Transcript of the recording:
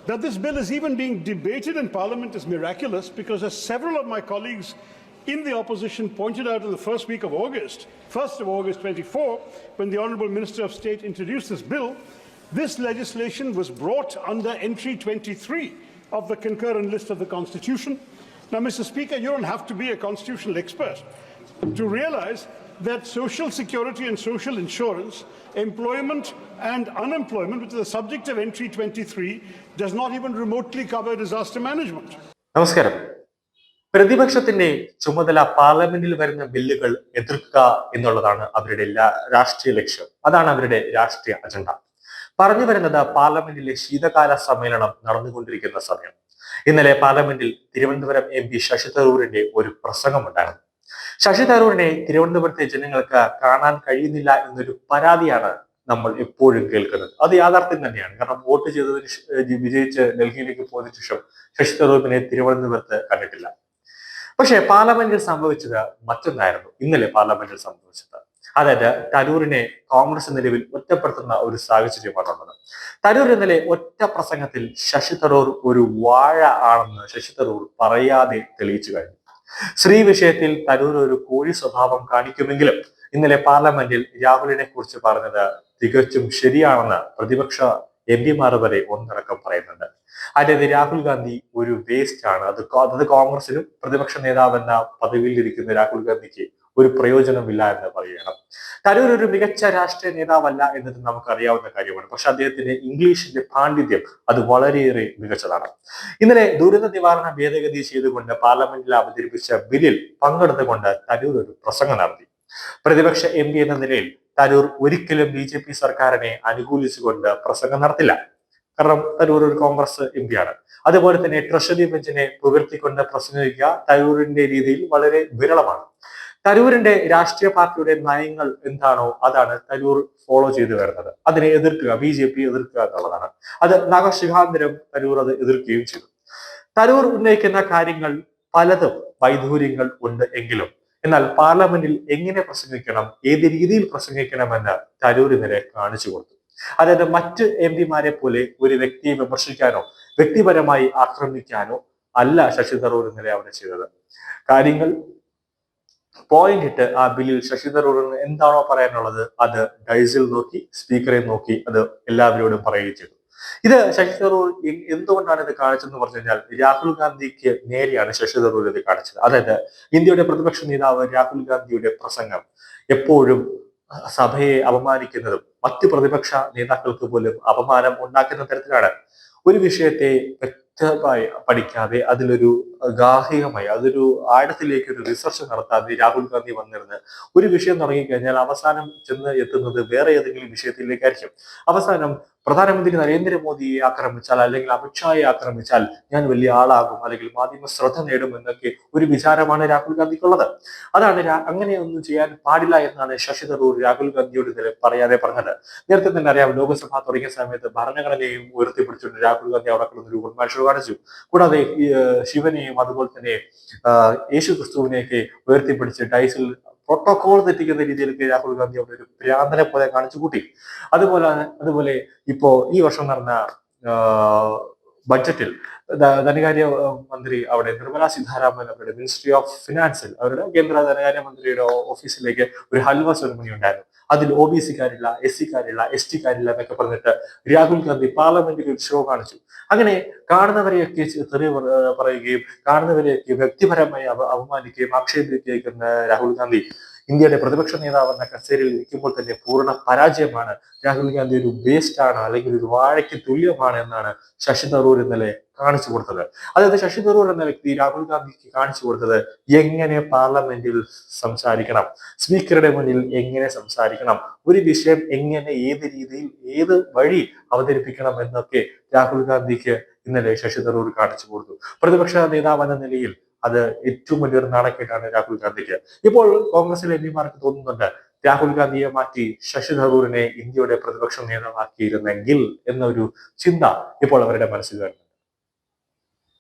That this bill is even being debated in Parliament is miraculous because, as several of my colleagues in the opposition pointed out in the first week of August, 1st of August 24, when the Honourable Minister of State introduced this bill, this legislation was brought under entry 23 of the concurrent list of the Constitution. Now, Mr. Speaker, you don't have to be a constitutional expert to realise that social security and social insurance, employment and unemployment, which is the subject of entry 23, does not even remotely cover disaster management. നമസ്കാരം. പ്രതിപക്ഷത്തിന്റെ ചുമതല പാർലമെന്റിൽ വരുന്ന ബില്ലുകൾ എതിർക്കുക എന്നുള്ളതാണ് അവരുടെ രാഷ്ട്രീയ ലക്ഷ്യം. അതാണ് അവരുടെ രാഷ്ട്രീയ അജണ്ട. പറഞ്ഞു വരുന്നത് പാർലമെന്റിലെ ശീതകാല സമ്മേളനം നടന്നുകൊണ്ടിരിക്കുന്ന സമയം. ഇന്നലെ പാർലമെന്റിൽ തിരുവനന്തപുരം MP ശശി തരൂരിന്റെ ഒരു പ്രസംഗമുണ്ടായിരുന്നു. ശശി തരൂരിനെ തിരുവനന്തപുരത്തെ ജനങ്ങൾക്ക് കാണാൻ കഴിയുന്നില്ല എന്നൊരു പരാതിയാണ് നമ്മൾ എപ്പോഴും കേൾക്കുന്നത്. അത് യാഥാർത്ഥ്യം തന്നെയാണ്. കാരണം വോട്ട് ചെയ്തതിന് വിജയിച്ച് ഡൽഹിയിലേക്ക് പോയതിനു ശേഷം ശശി തരൂരിനെ തിരുവനന്തപുരത്ത് കണ്ടിട്ടില്ല. പക്ഷെ പാർലമെന്റിൽ സംഭവിച്ചത് മറ്റൊന്നായിരുന്നു. ഇന്നലെ പാർലമെന്റിൽ സംഭവിച്ചത്, അതായത് തരൂരിനെ കോൺഗ്രസ് നിലവിൽ ഒറ്റപ്പെടുത്തുന്ന ഒരു സാഹചര്യമാണ് ഉള്ളത്. തരൂർ ഇന്നലെ ഒറ്റ പ്രസംഗത്തിൽ ശശി തരൂർ ഒരു വാഴ ആണെന്ന് ശശി തരൂർ പറയാതെ തെളിയിച്ചു കഴിഞ്ഞു. സ്ത്രീ വിഷയത്തിൽ തരൂർ ഒരു കോഴി സ്വഭാവം കാണിക്കുമെങ്കിലും ഇന്നലെ പാർലമെന്റിൽ രാഹുലിനെ കുറിച്ച് പറഞ്ഞത് തികച്ചും ശരിയാണെന്ന് പ്രതിപക്ഷ MP വരെ ഒന്നടക്കം പറയുന്നുണ്ട്. അതായത് രാഹുൽ ഗാന്ധി ഒരു വേസ്റ്റ് ആണ്. അത് കോൺഗ്രസിനും പ്രതിപക്ഷ നേതാവെന്ന പദവിയിലിരിക്കുന്ന രാഹുൽ ഗാന്ധിക്ക് ഒരു പ്രയോജനമില്ല എന്ന് പറയുകയാണ്. തരൂർ ഒരു മികച്ച രാഷ്ട്രീയ നേതാവല്ല എന്നത് നമുക്ക് അറിയാവുന്ന കാര്യമാണ്. പക്ഷെ അദ്ദേഹത്തിന്റെ ഇംഗ്ലീഷിന്റെ പാണ്ഡിത്യം അത് വളരെയേറെ മികച്ചതാണ്. ഇന്നലെ ദുരന്ത നിവാരണ ഭേദഗതി ചെയ്തുകൊണ്ട് പാർലമെന്റിൽ അവതരിപ്പിച്ച ബില്ലിൽ പങ്കെടുത്തുകൊണ്ട് തരൂർ ഒരു പ്രസംഗം നടത്തി. പ്രതിപക്ഷ MP എന്ന നിലയിൽ തരൂർ ഒരിക്കലും BJP സർക്കാരിനെ അനുകൂലിച്ചുകൊണ്ട് പ്രസംഗം നടത്തില്ല. കാരണം തരൂർ ഒരു കോൺഗ്രസ് MP ആണ്. അതുപോലെ തന്നെ ട്രഷറി ബെഞ്ചിനെ പുകഴ്ത്തിക്കൊണ്ട് പ്രസംഗിക്കുക തരൂരിന്റെ രീതിയിൽ വളരെ വിരളമാണ്. തരൂരിന്റെ രാഷ്ട്രീയ പാർട്ടിയുടെ നയങ്ങൾ എന്താണോ അതാണ് തരൂർ ഫോളോ ചെയ്തു വരുന്നത്. അതിനെ എതിർക്കുക, BJP എതിർക്കുക എന്നുള്ളതാണ്. അത് നഖശിഖാന്തരം തരൂർ അത് എതിർക്കുകയും ചെയ്തു. തരൂർ ഉന്നയിക്കുന്ന കാര്യങ്ങൾ പലതും വൈദൂര്യങ്ങൾ ഉണ്ട് എങ്കിലും എന്നാൽ പാർലമെന്റിൽ എങ്ങനെ പ്രസംഗിക്കണം, ഏത് രീതിയിൽ പ്രസംഗിക്കണമെന്ന് തരൂർ ഇന്നലെ കാണിച്ചു കൊടുത്തു. അതായത് മറ്റ് MP പോലെ ഒരു വ്യക്തിയെ വിമർശിക്കാനോ വ്യക്തിപരമായി ആക്രമിക്കാനോ അല്ല ശശി തരൂർ ഇന്നലെ അവിടെ ചെയ്തത്. കാര്യങ്ങൾ പോയിന്റ് ഇട്ട് ആ ബില്ലിൽ ശശി തരൂരിന് എന്താണോ പറയാനുള്ളത് അത് ഡൈസിൽ നോക്കി, സ്പീക്കറെ നോക്കി അത് എല്ലാവരോടും പറയുകയും ചെയ്തു. ഇത് ശശി തരൂർ എന്തുകൊണ്ടാണ് ഇത് കാണിച്ചതെന്ന് പറഞ്ഞു കഴിഞ്ഞാൽ രാഹുൽ ഗാന്ധിക്ക് നേരെയാണ് ശശി തരൂർ ഇത് കാണിച്ചത്. അതായത് ഇന്ത്യയുടെ പ്രതിപക്ഷ നേതാവ് രാഹുൽ ഗാന്ധിയുടെ പ്രസംഗം എപ്പോഴും സഭയെ അപമാനിക്കുന്നതും മറ്റ് പ്രതിപക്ഷ നേതാക്കൾക്ക് പോലും അപമാനം ഉണ്ടാക്കുന്ന തരത്തിലാണ്. ഒരു വിഷയത്തെ വ്യക്തമായി പഠിക്കാതെ അതിലൊരു ഗാർഹികമായി അതൊരു ആഴത്തിലേക്ക് ഒരു റിസർച്ച് നടത്താതെ രാഹുൽ ഗാന്ധി വന്നിരുന്ന് ഒരു വിഷയം തുടങ്ങിക്കഴിഞ്ഞാൽ അവസാനം ചെന്ന് എത്തുന്നത് വേറെ ഏതെങ്കിലും വിഷയത്തിലേക്കായിരിക്കും. അവസാനം പ്രധാനമന്ത്രി നരേന്ദ്രമോദിയെ ആക്രമിച്ചാൽ അല്ലെങ്കിൽ അമിത്ഷായെ ആക്രമിച്ചാൽ ഞാൻ വലിയ ആളാകും അല്ലെങ്കിൽ മാധ്യമ ശ്രദ്ധ നേടും എന്നൊക്കെ ഒരു വിചാരമാണ് രാഹുൽ ഗാന്ധിക്കുള്ളത്. അതാണ് അങ്ങനെയൊന്നും ചെയ്യാൻ പാടില്ല എന്നാണ് ശശി തരൂർ രാഹുൽ ഗാന്ധിയോട് ഇന്നലെ പറയാതെ പറഞ്ഞത്. നേരത്തെ തന്നെ അറിയാം, ലോക്സഭ തുടങ്ങിയ സമയത്ത് ഭരണഘടനയും ഉയർത്തിപ്പിടിച്ചുകൊണ്ട് രാഹുൽ ഗാന്ധി അവിടെ കിടന്നൊരു ഉന്മേഷം കാണിച്ചു. കൂടാതെ ശിവനെയും അതുപോലെ തന്നെ യേശു ക്രിസ്തുവിനെയൊക്കെ ഉയർത്തിപ്പിടിച്ച് ഡൈസിൽ പ്രോട്ടോകോൾ തെറ്റിക്കുന്ന രീതിയിലേക്ക് രാഹുൽ ഗാന്ധി അവിടെ ഒരു ഭ്രാന്തനെ പോലെ കാണിച്ചു കൂട്ടി. അതുപോലെ ഇപ്പോ ഈ വർഷം നടന്ന ബഡ്ജറ്റിൽ ധനകാര്യ മന്ത്രി അവിടെ നിർമ്മല സീതാരാമൻ അവരുടെ മിനിസ്ട്രി ഓഫ് ഫിനാൻസിൽ അവരുടെ കേന്ദ്ര ധനകാര്യ മന്ത്രിയുടെ ഓഫീസിലേക്ക് ഒരു ഹൽവ സെറമണി ഉണ്ടായിരുന്നു. അതിൽ OBC കാരില്ല, SC കാരില്ല, ST കാരില്ല എന്നൊക്കെ പറഞ്ഞിട്ട് രാഹുൽ ഗാന്ധി പാർലമെന്റിൽ ഒരു ഷോ കാണിച്ചു. അങ്ങനെ കാണുന്നവരെയൊക്കെ തെറി പറയുകയും കാണുന്നവരെയൊക്കെ വ്യക്തിപരമായി അപമാനിക്കുകയും ആക്ഷേപിക്കുകയും രാഹുൽ ഗാന്ധി ഇന്ത്യയുടെ പ്രതിപക്ഷ നേതാവ് എന്ന കസേരയിൽ ഇരിക്കുമ്പോൾ തന്നെ പൂർണ്ണ പരാജയമാണ്. രാഹുൽ ഗാന്ധി ഒരു വേസ്റ്റ് ആണ് അല്ലെങ്കിൽ ഒരു വാഴയ്ക്ക് തുല്യമാണ് എന്നാണ് ശശി തരൂർ ഇന്നലെ കാണിച്ചു കൊടുത്തത്. അതായത് ശശി തരൂർ എന്ന വ്യക്തി രാഹുൽ ഗാന്ധിക്ക് കാണിച്ചു കൊടുത്തത് എങ്ങനെ പാർലമെന്റിൽ സംസാരിക്കണം, സ്പീക്കറുടെ മുന്നിൽ എങ്ങനെ സംസാരിക്കണം, ഒരു വിഷയം എങ്ങനെ ഏത് രീതിയിൽ ഏത് വഴി അവതരിപ്പിക്കണം എന്നൊക്കെ രാഹുൽ ഗാന്ധിക്ക് ഇന്നലെ ശശി തരൂർ കാണിച്ചു കൊടുത്തു. പ്രതിപക്ഷ നേതാവ് എന്ന നിലയിൽ അത് ഏറ്റവും വലിയൊരു നാണക്കേടാണ് രാഹുൽ ഗാന്ധിക്ക്. ഇപ്പോൾ കോൺഗ്രസിലെ MP തോന്നുന്നുണ്ട് രാഹുൽ ഗാന്ധിയെ മാറ്റി ശശി തരൂരിനെ ഇന്ത്യയുടെ പ്രതിപക്ഷ നേതാവാക്കിയിരുന്നെങ്കിൽ എന്നൊരു ചിന്ത ഇപ്പോൾ അവരുടെ മനസ്സിൽ വരുന്നു.